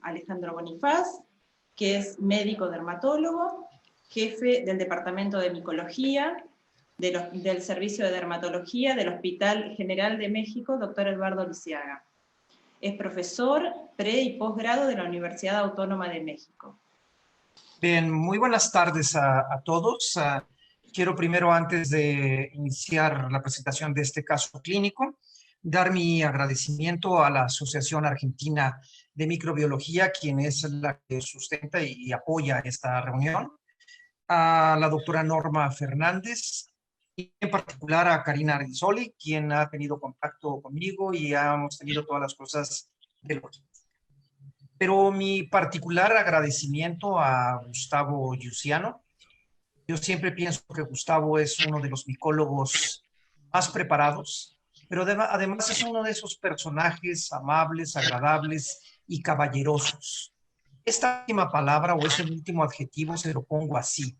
Alejandro Bonifaz, que es médico dermatólogo, jefe del Departamento de Micología, del Servicio de Dermatología del Hospital General de México, Dr. Eduardo Lisiaga. Es profesor pre- y posgrado de la Universidad Autónoma de México. Bien, muy buenas tardes a todos. Quiero primero, antes de iniciar la presentación de este caso clínico, dar mi agradecimiento a la Asociación Argentina de Microbiología, quien es la que sustenta y apoya esta reunión, a la doctora Norma Fernández y en particular a Karina Ardizoli, quien ha tenido contacto conmigo y hemos tenido todas las cosas de lo que. Pero mi particular agradecimiento a Gustavo Giussiano. Yo siempre pienso que Gustavo es uno de los micólogos más preparados, pero además es uno de esos personajes amables, agradables y caballerosos. Esta última palabra o ese último adjetivo se lo pongo así.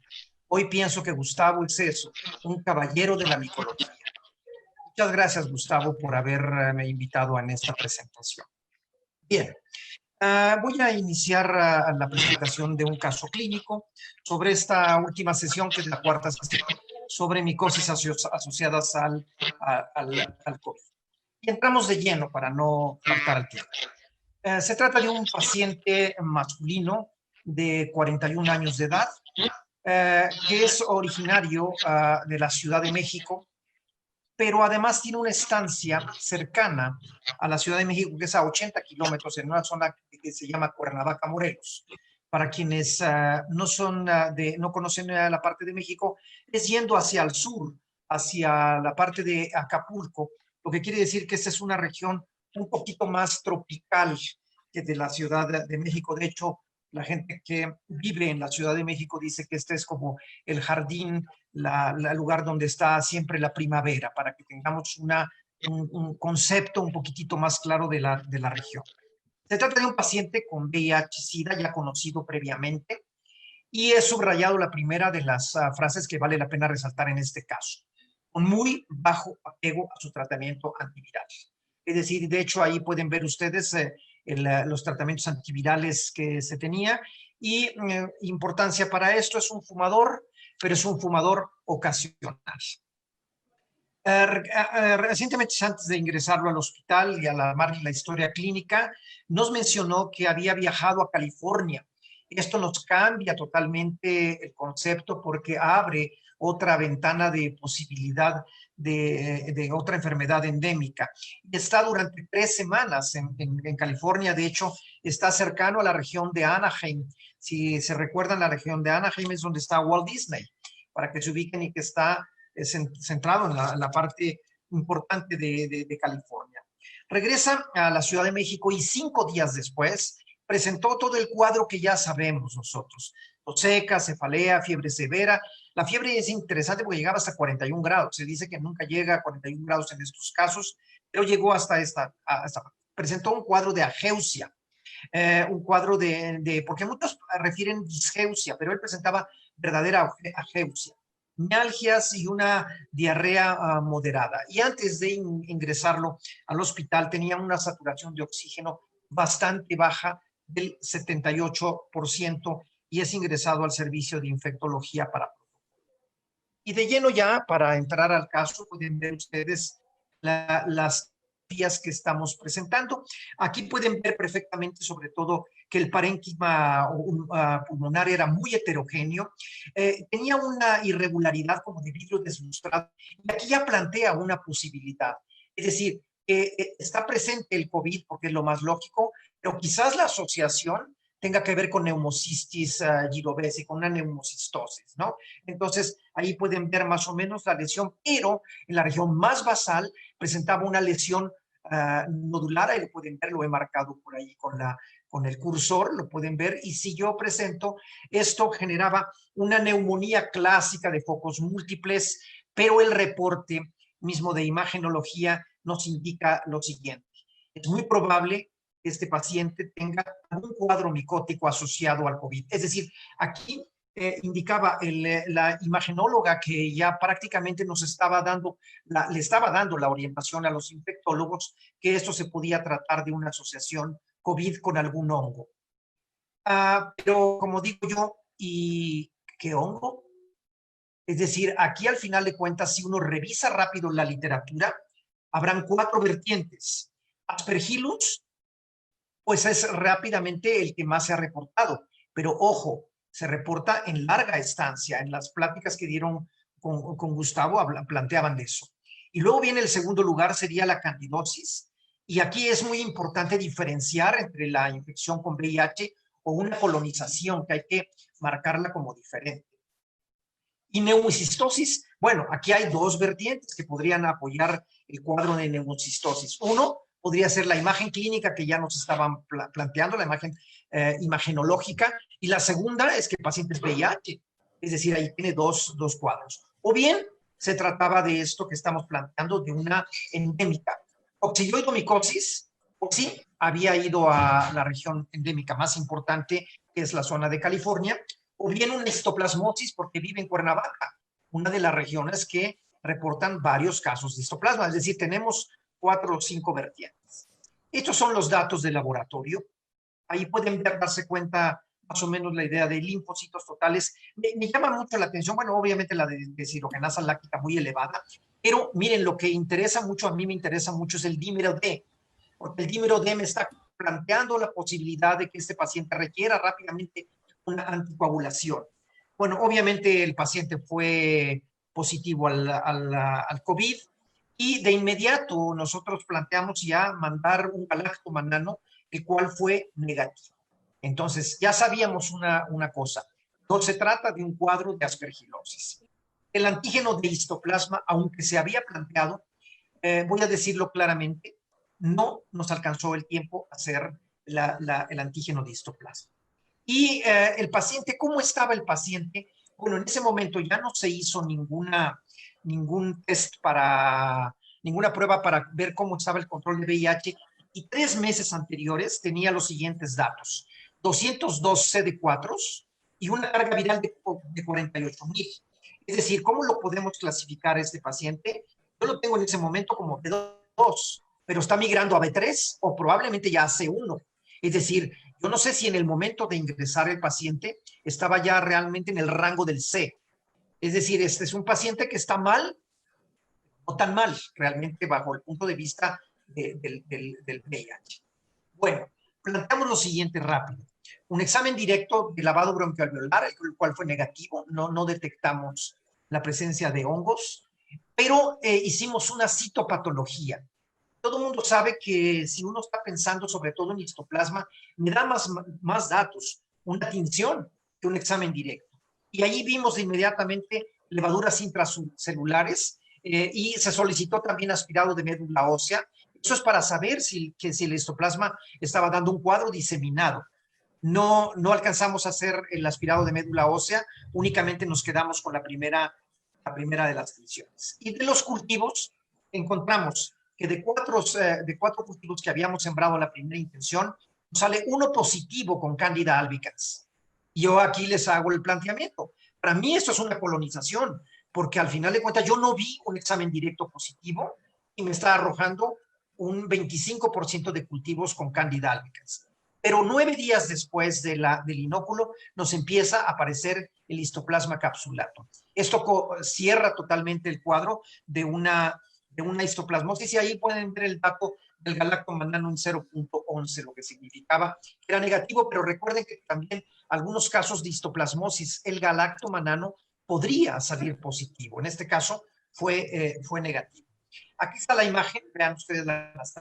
Hoy pienso que Gustavo es eso, un caballero de la micología. Muchas gracias, Gustavo, por haberme invitado en esta presentación. Bien. Voy a iniciar la presentación de un caso clínico sobre esta última sesión, que es la cuarta sesión, sobre micosis asociadas al COVID. Y entramos de lleno para no faltar al tiempo. Se trata de un paciente masculino de 41 años de edad, que es originario de la Ciudad de México, pero además tiene una estancia cercana a la Ciudad de México, que es a 80 kilómetros en una zona que se llama Cuernavaca, Morelos. Para quienes no conocen la parte de México, es yendo hacia el sur, hacia la parte de Acapulco, lo que quiere decir que esta es una región un poquito más tropical que de la Ciudad de México. De hecho, la gente que vive en la Ciudad de México dice que este es como el jardín, el lugar donde está siempre la primavera, para que tengamos un concepto un poquitito más claro de la región. Se trata de un paciente con VIH-Sida ya conocido previamente, y he subrayado la primera de las frases que vale la pena resaltar en este caso: con muy bajo apego a su tratamiento antiviral. Es decir, de hecho, ahí pueden ver ustedes los tratamientos antivirales que se tenía, y importancia para esto: es un fumador, pero es un fumador ocasional. Recientemente, antes de ingresarlo al hospital y alarmar la historia clínica, nos mencionó que había viajado a California. Esto nos cambia totalmente el concepto, porque abre otra ventana de posibilidad de otra enfermedad endémica. Está durante 3 semanas en California. De hecho, está cercano a la región de Anaheim. Si se recuerdan, la región de Anaheim es donde está Walt Disney, para que se ubiquen, y que está centrado en la parte importante de California. Regresa a la Ciudad de México y 5 días después presentó todo el cuadro que ya sabemos nosotros: tos seca, cefalea, fiebre severa. La fiebre es interesante porque llegaba hasta 41 grados. Se dice que nunca llega a 41 grados en estos casos, pero llegó hasta presentó un cuadro de ageusia, un cuadro porque muchos refieren disgeusia, pero él presentaba verdadera ageusia, mialgias y una diarrea moderada. Y antes de ingresarlo al hospital tenía una saturación de oxígeno bastante baja, del 78%, y es ingresado al servicio de infectología para. Y de lleno, ya para entrar al caso, pueden ver ustedes las vías que estamos presentando. Aquí pueden ver perfectamente, sobre todo, que el parénquima pulmonar era muy heterogéneo, tenía una irregularidad como de vidrio deslustrado, y aquí ya plantea una posibilidad. Es decir, está presente el COVID, porque es lo más lógico, pero quizás la asociación tenga que ver con neumocistis girovesi, con una neumocistosis, ¿no? Entonces, ahí pueden ver más o menos la lesión, pero en la región más basal presentaba una lesión nodular. Ahí lo pueden ver, lo he marcado por ahí con el cursor, lo pueden ver. Y si yo presento, esto generaba una neumonía clásica de focos múltiples, pero el reporte mismo de imagenología nos indica lo siguiente: es muy probable que este paciente tenga algún cuadro micótico asociado al COVID. Es decir, aquí indicaba la imagenóloga, que ya prácticamente le estaba dando la orientación a los infectólogos, que esto se podía tratar de una asociación COVID con algún hongo. Pero como digo yo, ¿y qué hongo? Es decir, aquí al final de cuentas, si uno revisa rápido la literatura, habrán 4 vertientes. Aspergillus, pues es rápidamente el que más se ha reportado, pero ojo, se reporta en larga estancia. En las pláticas que dieron con Gustavo planteaban de eso. Y luego viene el segundo lugar, sería la candidosis, y aquí es muy importante diferenciar entre la infección con VIH o una colonización, que hay que marcarla como diferente. Y neumocistosis, bueno, aquí hay 2 vertientes que podrían apoyar el cuadro de neumocistosis. Uno podría ser la imagen clínica que ya nos estaban planteando, la imagen imagenológica, y la segunda es que el paciente es VIH, es decir, ahí tiene dos cuadros. O bien se trataba de esto que estamos planteando, de una endémica. Oxidioidomicosis, pues sí, había ido a la región endémica más importante, que es la zona de California, o bien una histoplasmosis porque vive en Cuernavaca, una de las regiones que reportan varios casos de histoplasma, es decir, tenemos 4 o 5 vertientes. Estos son los datos del laboratorio. Ahí pueden darse cuenta más o menos la idea de linfocitos totales. Me llama mucho la atención, bueno, obviamente la de deshidrogenasa láctica muy elevada, pero miren, lo que interesa mucho, a mí me interesa mucho es el dímero D, porque el dímero D me está planteando la posibilidad de que este paciente requiera rápidamente una anticoagulación. Bueno, obviamente el paciente fue positivo al COVID y de inmediato nosotros planteamos ya mandar un galactomanano, el cual fue negativo. Entonces ya sabíamos una cosa, no se trata de un cuadro de aspergilosis. El antígeno de histoplasma, aunque se había planteado, voy a decirlo claramente, no nos alcanzó el tiempo a hacer el antígeno de histoplasma. Y el paciente, ¿cómo estaba el paciente? Bueno, en ese momento ya no se hizo ningún test ninguna prueba para ver cómo estaba el control de VIH, y 3 meses anteriores tenía los siguientes datos: 202 CD4 y una carga viral de 48,000. Es decir, ¿cómo lo podemos clasificar este paciente? Yo lo tengo en ese momento como B2, pero está migrando a B3 o probablemente ya a C1. Es decir, yo no sé si en el momento de ingresar el paciente estaba ya realmente en el rango del C. Es decir, este es un paciente que está mal, no tan mal, realmente bajo el punto de vista del VIH. Bueno, planteamos lo siguiente rápido. Un examen directo de lavado bronquialveolar, el cual fue negativo, no detectamos la presencia de hongos, pero hicimos una citopatología. Todo el mundo sabe que si uno está pensando sobre todo en histoplasma, me da más datos, una tinción que un examen directo. Y allí vimos inmediatamente levaduras intracelulares y se solicitó también aspirado de médula ósea. Eso es para saber si el histoplasma estaba dando un cuadro diseminado. No alcanzamos a hacer el aspirado de médula ósea, únicamente nos quedamos con la primera de las tinciones. Y de los cultivos encontramos que de cuatro cultivos que habíamos sembrado a la primera intención, sale uno positivo con Candida albicans. Yo aquí les hago el planteamiento. Para mí esto es una colonización, porque al final de cuentas yo no vi un examen directo positivo y me está arrojando un 25% de cultivos con Candida albicans. Pero 9 días después del inóculo nos empieza a aparecer el histoplasma capsulato. Esto cierra totalmente el cuadro de una histoplasmosis, y ahí pueden ver el dato del galactomanano en 0.11, lo que significaba que era negativo, pero recuerden que también algunos casos de histoplasmosis, el galactomanano podría salir positivo. En este caso fue negativo. Aquí está la imagen, vean ustedes las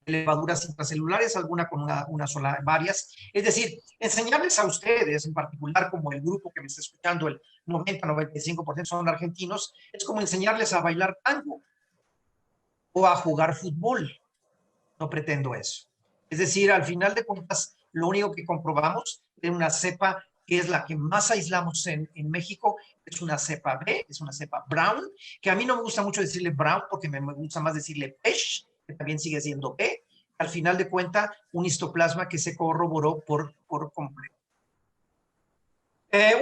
levaduras intracelulares, alguna con una sola, varias. Es decir, enseñarles a ustedes, en particular como el grupo que me está escuchando, el 90-95% son argentinos, es como enseñarles a bailar tango o a jugar fútbol. No pretendo eso. Es decir, al final de cuentas, lo único que comprobamos es una cepa que es la que más aislamos en México, es una cepa B, es una cepa brown, que a mí no me gusta mucho decirle brown porque me gusta más decirle pesh, que también sigue siendo B. Al final de cuentas, un histoplasma que se corroboró por completo.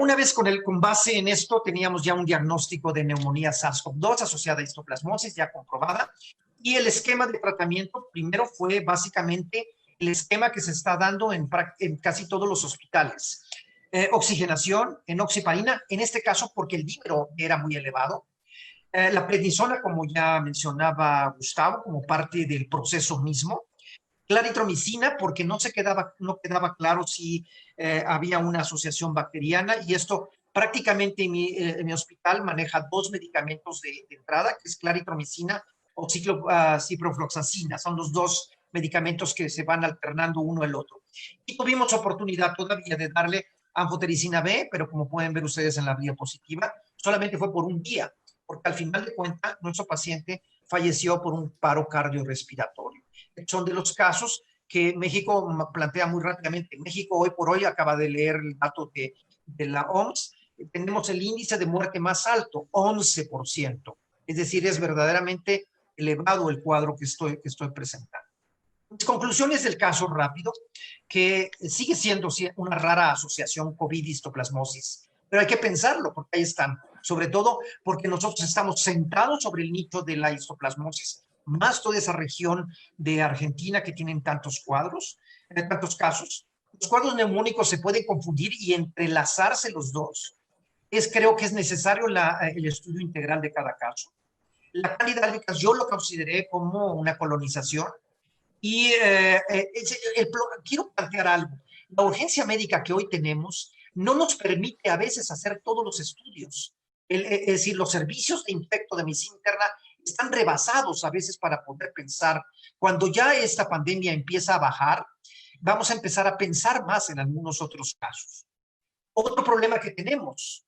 Una vez con base en esto, teníamos ya un diagnóstico de neumonía SARS-CoV-2 asociada a histoplasmosis ya comprobada, y el esquema de tratamiento primero fue básicamente el esquema que se está dando en casi todos los hospitales. Oxigenación, enoxaparina, en este caso porque el dímero era muy elevado. La prednisona, como ya mencionaba Gustavo, como parte del proceso mismo. Claritromicina, porque no quedaba claro si había una asociación bacteriana, y esto prácticamente en mi hospital maneja dos medicamentos de entrada, que es claritromicina o ciprofloxacina. Son los dos medicamentos que se van alternando uno al otro. Y tuvimos oportunidad todavía de darle anfotericina B, pero como pueden ver ustedes en la diapositiva, solamente fue por un día, porque al final de cuentas nuestro paciente falleció por un paro cardiorrespiratorio. Son de los casos que México plantea muy rápidamente. México hoy por hoy, acaba de leer el dato de la OMS, tenemos el índice de muerte más alto, 11%. Es decir, es verdaderamente elevado el cuadro que estoy presentando. Mis conclusiones del caso rápido, que sigue siendo una rara asociación COVID-histoplasmosis, pero hay que pensarlo porque ahí están, sobre todo porque nosotros estamos sentados sobre el nicho de la histoplasmosis, más toda esa región de Argentina que tienen tantos cuadros, tantos casos. Los cuadros neumónicos se pueden confundir y entrelazarse los dos. Creo que es necesario el estudio integral de cada caso. La Candida albicans yo lo consideré como una colonización. Y quiero plantear algo. La urgencia médica que hoy tenemos no nos permite a veces hacer todos los estudios. Es decir, los servicios de infecto de medicina interna están rebasados a veces para poder pensar. Cuando ya esta pandemia empieza a bajar, vamos a empezar a pensar más en algunos otros casos. Otro problema que tenemos,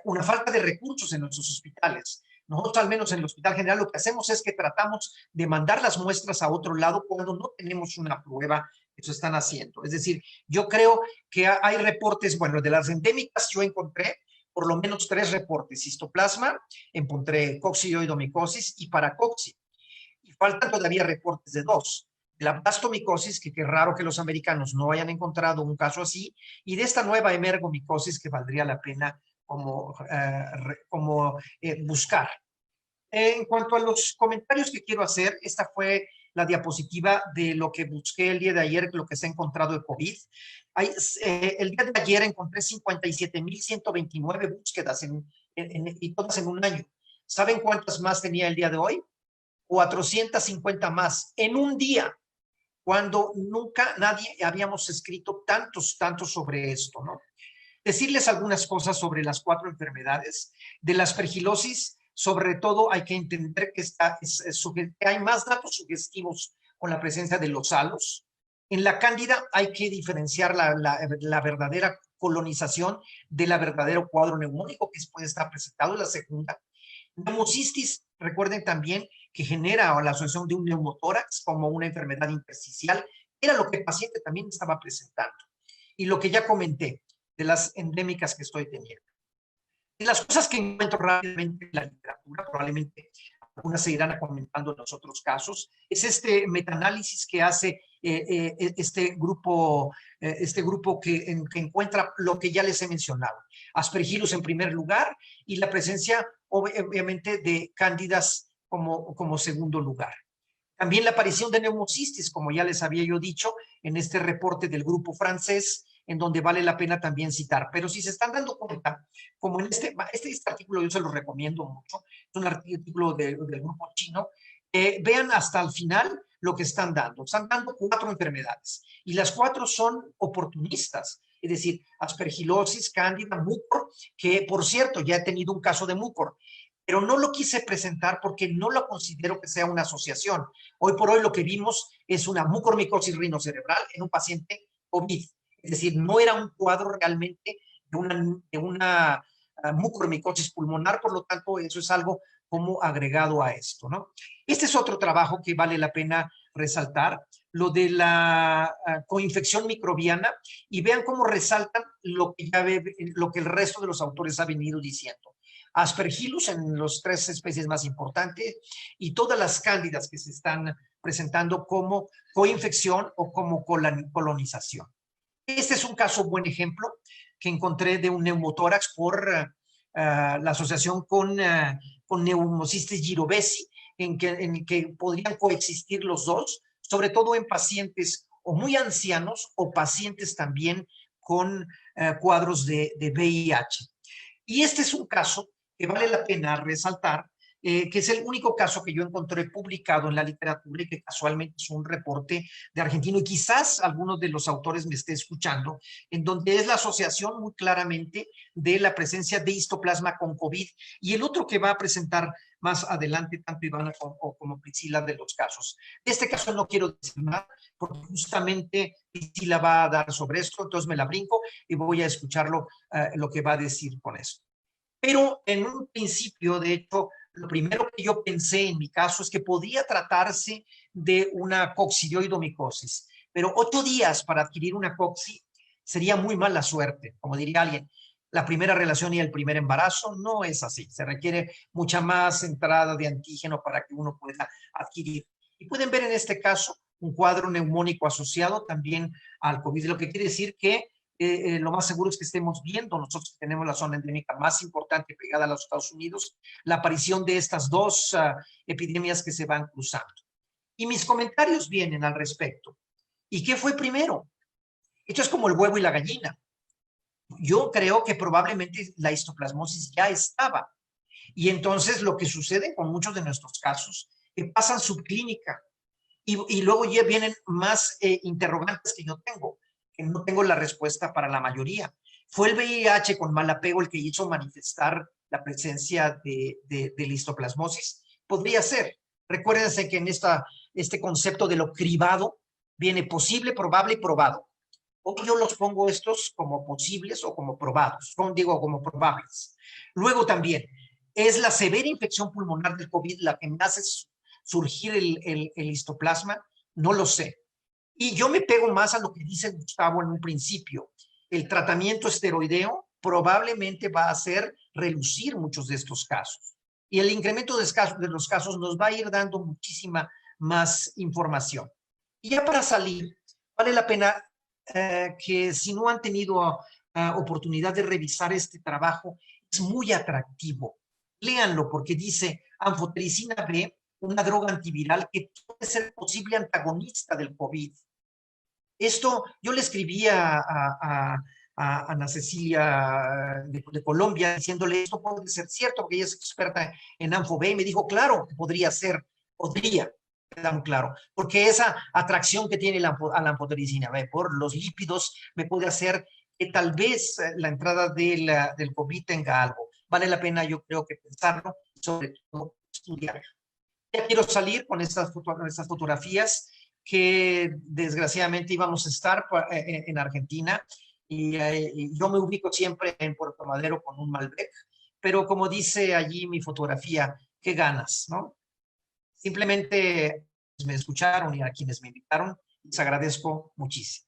una falta de recursos en nuestros hospitales. Nosotros, al menos en el Hospital General, lo que hacemos es que tratamos de mandar las muestras a otro lado cuando no tenemos una prueba que se están haciendo. Es decir, yo creo que hay reportes, bueno, de las endémicas yo encontré por lo menos 3 reportes: histoplasma, encontré coccidioidomicosis y paracoxi. Y faltan todavía reportes de 2. La blastomicosis, que qué raro que los americanos no hayan encontrado un caso así, y de esta nueva emergomicosis que valdría la pena buscar. En cuanto a los comentarios que quiero hacer, esta fue la diapositiva de lo que busqué el día de ayer, lo que se ha encontrado de COVID. El día de ayer encontré 57,129 búsquedas y todas en un año. ¿Saben cuántas más tenía el día de hoy? 450 más en un día, cuando nunca nadie habíamos escrito tantos sobre esto, ¿no? Decirles algunas cosas sobre las 4 enfermedades. De la aspergilosis, sobre todo hay que entender que hay más datos sugestivos con la presencia de los halos. En la cándida hay que diferenciar la verdadera colonización de la verdadero cuadro neumónico que puede estar presentado en la segunda. Neumocistis, recuerden también que genera la asociación de un neumotórax como una enfermedad intersticial, era lo que el paciente también estaba presentando. Y lo que ya comenté, de las endémicas que estoy teniendo. Y las cosas que encuentro rápidamente en la literatura, probablemente algunas se irán comentando en los otros casos, es este metaanálisis que hace este grupo que encuentra lo que ya les he mencionado. Aspergillus en primer lugar y la presencia, obviamente, de cándidas como segundo lugar. También la aparición de neumocistis, como ya les había yo dicho, en este reporte del grupo francés, en donde vale la pena también citar. Pero si se están dando cuenta, como en este artículo yo se lo recomiendo mucho, es un artículo del grupo chino, vean hasta el final lo que están dando. Están dando 4 enfermedades y las 4 son oportunistas. Es decir, aspergilosis, cándida, mucor, que por cierto ya he tenido un caso de mucor, pero no lo quise presentar porque no lo considero que sea una asociación. Hoy por hoy lo que vimos es una mucormicosis rinocerebral en un paciente COVID. Es decir, no era un cuadro realmente de una mucormicosis pulmonar, por lo tanto, eso es algo como agregado a esto, ¿no? Este es otro trabajo que vale la pena resaltar, lo de la coinfección microbiana, y vean cómo resaltan lo que el resto de los autores ha venido diciendo. Aspergillus en las 3 especies más importantes y todas las cándidas que se están presentando como coinfección o como colonización. Este es un caso, buen ejemplo, que encontré de un neumotórax por la asociación con neumocistis girovesi, en que podrían coexistir los dos, sobre todo en pacientes o muy ancianos o pacientes también con cuadros de VIH. Y este es un caso que vale la pena resaltar, que es el único caso que yo encontré publicado en la literatura y que casualmente es un reporte de argentino, y quizás algunos de los autores me esté escuchando, en donde es la asociación muy claramente de la presencia de histoplasma con COVID, y el otro que va a presentar más adelante tanto Ivana como Priscila de los casos. De este caso no quiero decir nada, porque justamente Priscila va a dar sobre esto, entonces me la brinco y voy a escucharlo, lo que va a decir con eso. Pero en un principio, de hecho, lo primero que yo pensé en mi caso es que podría tratarse de una coccidioidomicosis, pero 8 días para adquirir una coxi sería muy mala suerte, como diría alguien. La primera relación y el primer embarazo no es así, se requiere mucha más entrada de antígeno para que uno pueda adquirir. Y pueden ver en este caso un cuadro neumónico asociado también al COVID, lo que quiere decir que lo más seguro es que estemos viendo, nosotros tenemos la zona endémica más importante pegada a los Estados Unidos, la aparición de estas dos epidemias que se van cruzando. Y mis comentarios vienen al respecto. ¿Y qué fue primero? Esto es como el huevo y la gallina. Yo creo que probablemente la histoplasmosis ya estaba. Y entonces lo que sucede con muchos de nuestros casos, que pasan subclínica y luego ya vienen más interrogantes que yo tengo, que no tengo la respuesta para la mayoría. ¿Fue el VIH con mal apego el que hizo manifestar la presencia de histoplasmosis? Podría ser. Recuérdense que en este concepto de lo cribado viene posible, probable y probado. O yo los pongo estos como posibles o como probados, digo como probables. Luego también, ¿es la severa infección pulmonar del COVID la que me hace surgir el histoplasma? No lo sé. Y yo me pego más a lo que dice Gustavo en un principio. El tratamiento esteroideo probablemente va a hacer relucir muchos de estos casos. Y el incremento de los casos nos va a ir dando muchísima más información. Y ya para salir, vale la pena que si no han tenido oportunidad de revisar este trabajo, es muy atractivo. Léanlo porque dice anfotericina B, una droga antiviral que puede ser posible antagonista del COVID. Esto yo le escribí a Ana Cecilia de Colombia diciéndole esto puede ser cierto, porque ella es experta en AnfoB, y me dijo, claro, podría ser, podría, queda muy claro, porque esa atracción que tiene a la anfotericina por los lípidos me puede hacer que tal vez la entrada del COVID tenga algo. Vale la pena, yo creo que pensarlo, sobre todo estudiarlo. Ya quiero salir con estas fotografías que desgraciadamente íbamos a estar en Argentina y yo me ubico siempre en Puerto Madero con un Malbec, pero como dice allí mi fotografía, qué ganas, ¿no? Simplemente me escucharon y a quienes me invitaron les agradezco muchísimo.